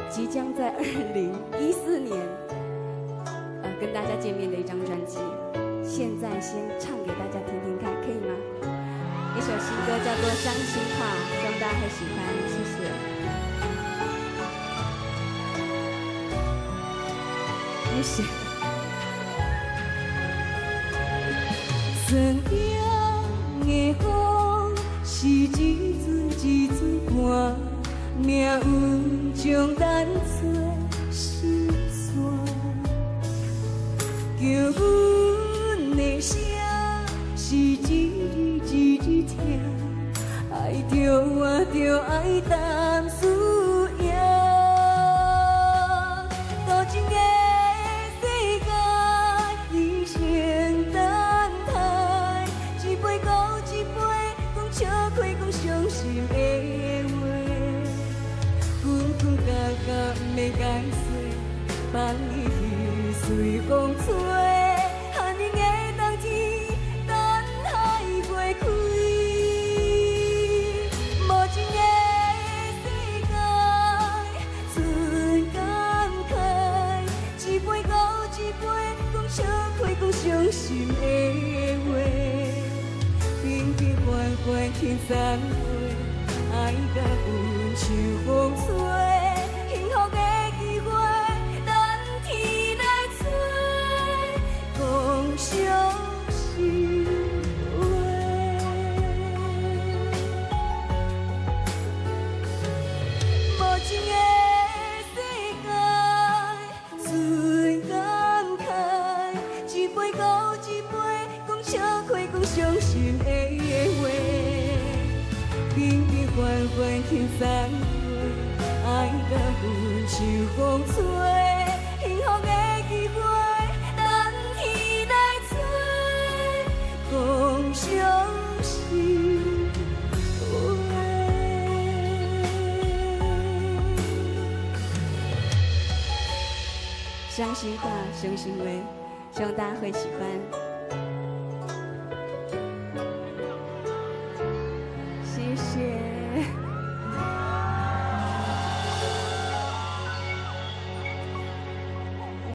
即将在2014年跟大家见面的一张专辑。现在先唱给大家听听看，可以吗？一首新歌叫做《伤心话》，希望大家会喜欢，谢谢。谢谢。酸凉的风是一阵一阵寒，命运将咱做心酸，叫阮的声是一日一日听，爱着我着爱担思影，多情的世界已成等待，一杯又一杯讲笑开讲伤心的话，困困觉觉不免解释，放伊去随风吹。伤心的话，平平缓缓轻松过，爱甲阮像风吹，幸福的机会等天来找，讲伤心话。无情的伤心的话，平平缓缓轻松过，爱甲阮像风吹，幸福的机会等天来找，讲伤心话。伤心话，伤心话，希望大家会喜欢。谢谢。